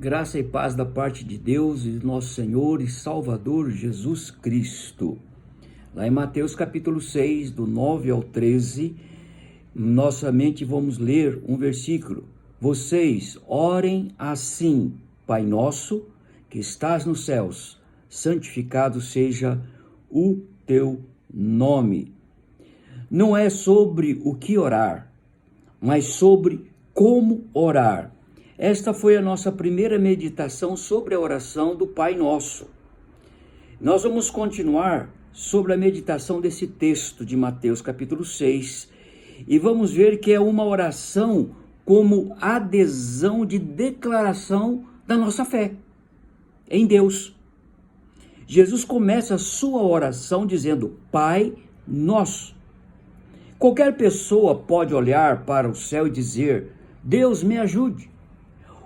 Graça e paz da parte de Deus e de nosso Senhor e Salvador Jesus Cristo. Lá em Mateus capítulo 6, do 9 ao 13, nossamente vamos ler um versículo. Vocês orem assim: Pai nosso, que estás nos céus, santificado seja o teu nome. Não é sobre o que orar, mas sobre como orar. Esta foi a nossa primeira meditação sobre a oração do Pai Nosso. Nós vamos continuar sobre a meditação desse texto de Mateus capítulo 6 e vamos ver que é uma oração como adesão de declaração da nossa fé em Deus. Jesus começa a sua oração dizendo: Pai Nosso. Qualquer pessoa pode olhar para o céu e dizer: Deus me ajude.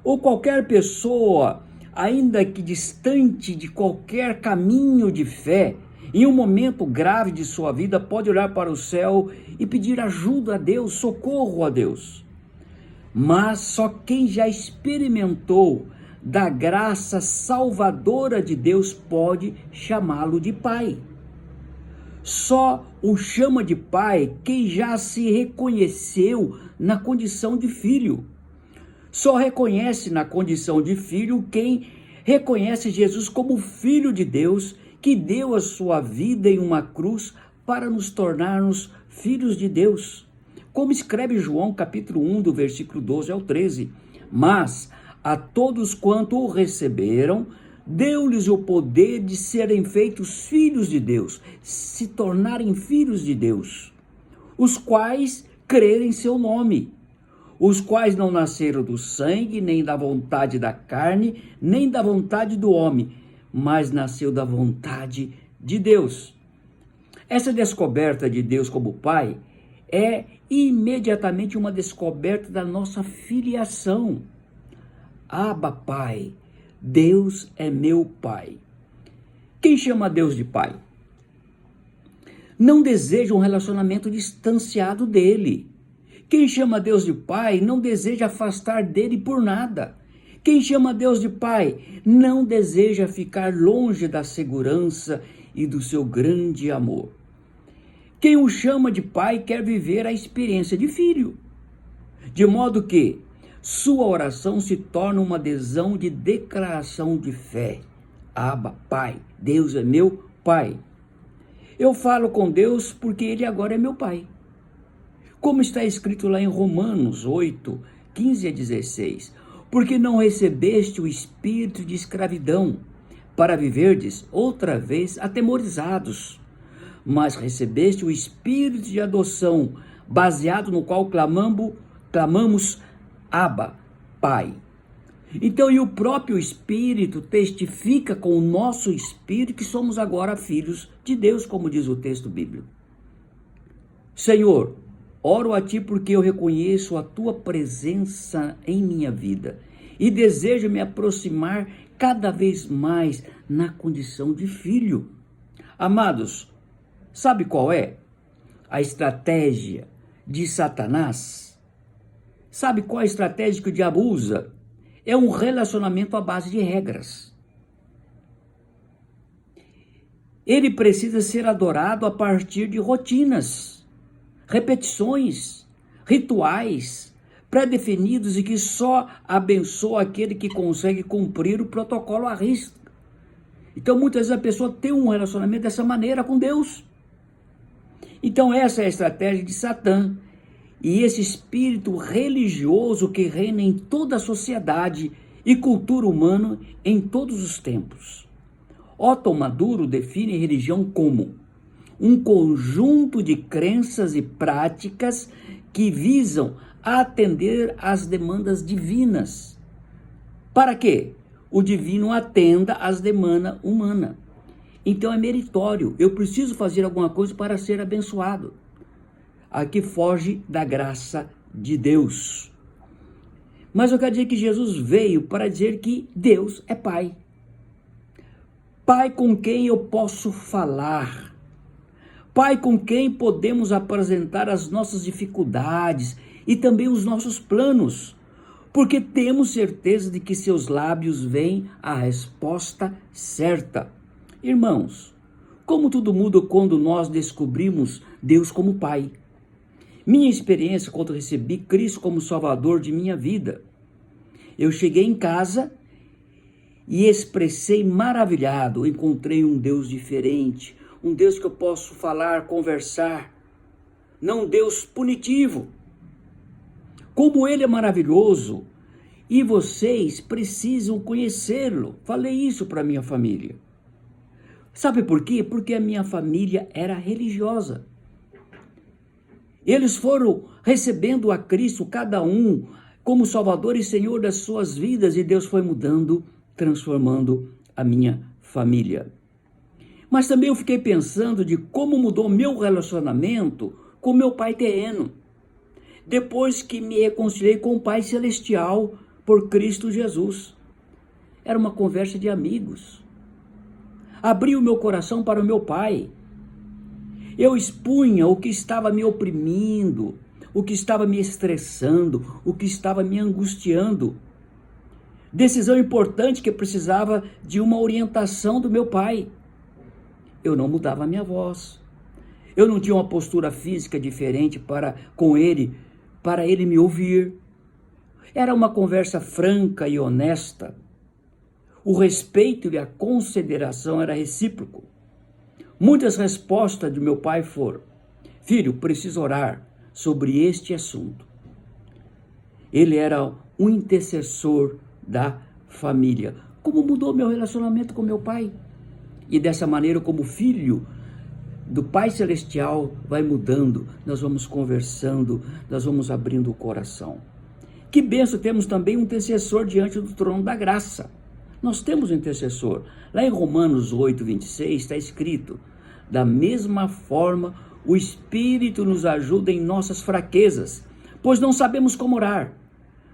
Ou qualquer pessoa, ainda que distante de qualquer caminho de fé, em um momento grave de sua vida, pode olhar para o céu e pedir ajuda a Deus, socorro a Deus. Mas só quem já experimentou da graça salvadora de Deus pode chamá-lo de Pai. Só o chama de Pai quem já se reconheceu na condição de filho. Só reconhece na condição de filho quem reconhece Jesus como Filho de Deus, que deu a sua vida em uma cruz para nos tornarmos filhos de Deus. Como escreve João capítulo 1, do versículo 12 ao 13. Mas a todos quanto o receberam, deu-lhes o poder de serem feitos filhos de Deus, se tornarem filhos de Deus, os quais crerem em seu nome, os quais não nasceram do sangue, nem da vontade da carne, nem da vontade do homem, mas nasceu da vontade de Deus. Essa descoberta de Deus como Pai é imediatamente uma descoberta da nossa filiação. Abba, Pai, Deus é meu Pai. Quem chama Deus de Pai não deseja um relacionamento distanciado dele. Quem chama Deus de Pai não deseja afastar dele por nada. Quem chama Deus de Pai não deseja ficar longe da segurança e do seu grande amor. Quem o chama de Pai quer viver a experiência de filho, de modo que sua oração se torna uma adesão de declaração de fé. Abba, Pai, Deus é meu Pai. Eu falo com Deus porque Ele agora é meu Pai. Como está escrito lá em Romanos 8, 15 a 16. Porque não recebeste o espírito de escravidão, para viverdes outra vez atemorizados, mas recebeste o espírito de adoção, baseado no qual clamamos Abba, Pai. Então, e o próprio Espírito testifica com o nosso espírito que somos agora filhos de Deus, como diz o texto bíblico. Senhor, oro a Ti porque eu reconheço a Tua presença em minha vida e desejo me aproximar cada vez mais na condição de filho. Amados, sabe qual é a estratégia de Satanás? Sabe qual é a estratégia que o diabo usa? É um relacionamento à base de regras. Ele precisa ser adorado a partir de rotinas, repetições, rituais pré-definidos e que só abençoa aquele que consegue cumprir o protocolo à risca. Então, muitas vezes a pessoa tem um relacionamento dessa maneira com Deus. Então, essa é a estratégia de Satã. E esse espírito religioso que reina em toda a sociedade e cultura humana em todos os tempos. Otto Maduro define religião como um conjunto de crenças e práticas que visam atender às demandas divinas. Para quê? O divino atenda às demandas humanas. Então é meritório, eu preciso fazer alguma coisa para ser abençoado. Aqui foge da graça de Deus. Mas eu quero dizer que Jesus veio para dizer que Deus é Pai. Pai com quem eu posso falar. Pai com quem podemos apresentar as nossas dificuldades e também os nossos planos. porque temos certeza de que seus lábios veem a resposta certa. Irmãos, como tudo muda quando nós descobrimos Deus como Pai. Minha experiência quando recebi Cristo como Salvador de minha vida. Eu cheguei em casa e expressei maravilhado, encontrei um Deus diferente, um Deus que eu posso falar, conversar, não um Deus punitivo. Como Ele é maravilhoso e vocês precisam conhecê-lo. Falei isso para minha família. Sabe por quê? Porque a minha família era religiosa. Eles foram recebendo a Cristo, cada um, como Salvador e Senhor das suas vidas, e Deus foi mudando, transformando a minha família. Mas também eu fiquei pensando de como mudou meu relacionamento com meu pai terreno, depois que me reconciliei com o Pai Celestial por Cristo Jesus. Era uma conversa de amigos. Abri o meu coração para o meu Pai. Eu expunha o que estava me oprimindo, o que estava me estressando, o que estava me angustiando. Decisão importante que precisava de uma orientação do meu pai. Eu não mudava a minha voz. Eu não tinha uma postura física diferente com ele, para ele me ouvir. Era uma conversa franca e honesta. O respeito e a consideração era recíproco. Muitas respostas de meu pai foram: filho, preciso orar sobre este assunto. Ele era um intercessor da família. Como mudou meu relacionamento com meu pai? E dessa maneira, como filho do Pai Celestial, vai mudando, nós vamos conversando, nós vamos abrindo o coração. Que bênção, temos também um intercessor diante do trono da graça. Nós temos um intercessor. Lá em Romanos 8, 26, está escrito: da mesma forma, o Espírito nos ajuda em nossas fraquezas, pois não sabemos como orar,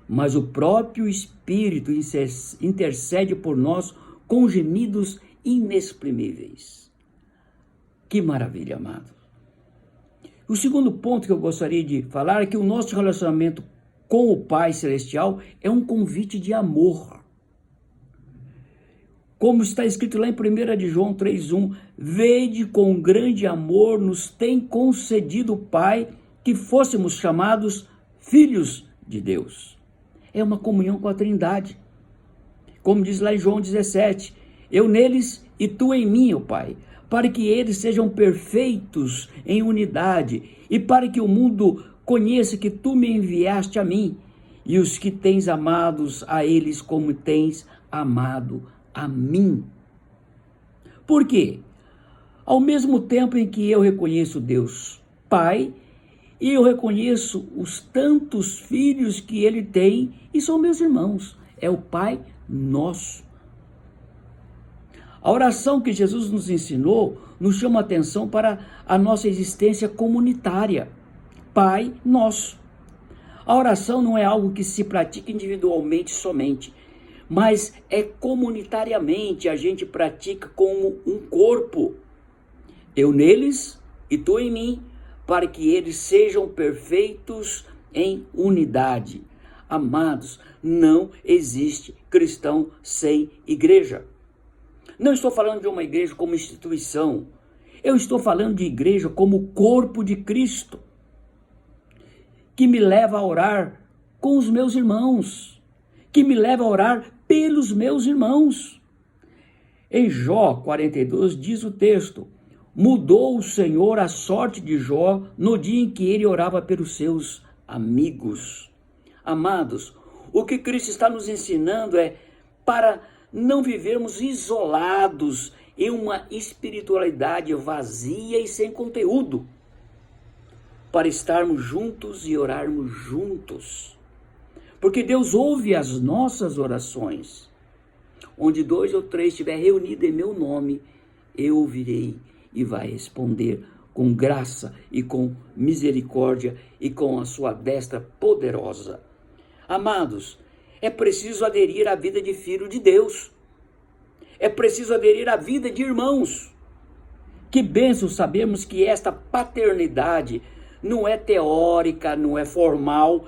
mas o próprio Espírito intercede por nós com gemidos inexprimíveis. Que maravilha, amado. O segundo ponto que eu gostaria de falar é que o nosso relacionamento com o Pai Celestial é um convite de amor. Como está escrito lá em 1 de João 3,1, vede com grande amor nos tem concedido o Pai que fôssemos chamados filhos de Deus. É uma comunhão com a Trindade. Como diz lá em João 17, eu neles e tu em mim, ó Pai, para que eles sejam perfeitos em unidade e para que o mundo conheça que tu me enviaste a mim e os que tens amados a eles como tens amado a mim. Por quê? Ao mesmo tempo em que eu reconheço Deus Pai, e eu reconheço os tantos filhos que Ele tem, e são meus irmãos, é o Pai nosso. A oração que Jesus nos ensinou nos chama a atenção para a nossa existência comunitária. Pai nosso. A oração não é algo que se pratica individualmente somente, mas é comunitariamente, a gente pratica como um corpo. Eu neles e tu em mim, para que eles sejam perfeitos em unidade. Amados, não existe cristão sem igreja. Não estou falando de uma igreja como instituição. Eu estou falando de igreja como corpo de Cristo, que me leva a orar com os meus irmãos, que me leva a orar pelos meus irmãos. Em Jó 42 diz o texto: mudou o Senhor a sorte de Jó no dia em que ele orava pelos seus amigos. Amados, o que Cristo está nos ensinando é para não vivermos isolados em uma espiritualidade vazia e sem conteúdo, para estarmos juntos e orarmos juntos. Porque Deus ouve as nossas orações. Onde 2 ou 3 estiver reunido em meu nome, eu ouvirei e vai responder com graça e com misericórdia e com a sua destra poderosa. Amados, é preciso aderir à vida de filho de Deus. É preciso aderir à vida de irmãos. Que bênção sabemos que esta paternidade não é teórica, não é formal,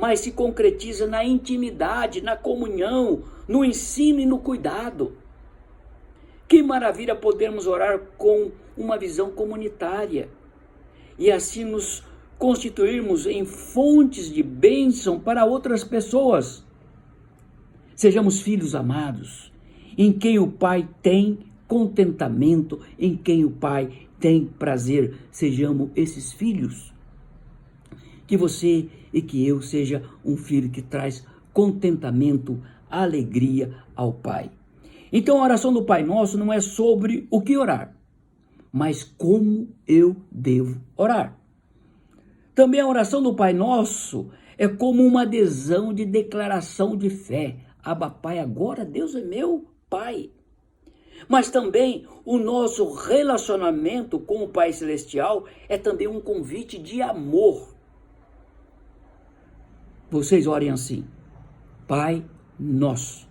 mas se concretiza na intimidade, na comunhão, no ensino e no cuidado. Que maravilha podermos orar com uma visão comunitária e assim nos constituirmos em fontes de bênção para outras pessoas. Sejamos filhos amados, em quem o Pai tem contentamento, em quem o Pai tem prazer. Sejamos esses filhos. Que você e que eu seja um filho que traz contentamento, alegria ao Pai. Então a oração do Pai Nosso não é sobre o que orar, mas como eu devo orar. Também a oração do Pai Nosso é como uma adesão de declaração de fé. Abba, Pai, agora Deus é meu Pai. Mas também o nosso relacionamento com o Pai Celestial é também um convite de amor. Vocês orem assim: Pai Nosso,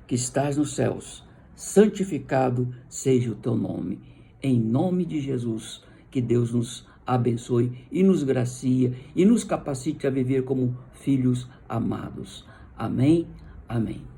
que estás nos céus, santificado seja o teu nome. Em nome de Jesus, que Deus nos abençoe e nos gracie e nos capacite a viver como filhos amados. Amém, amém.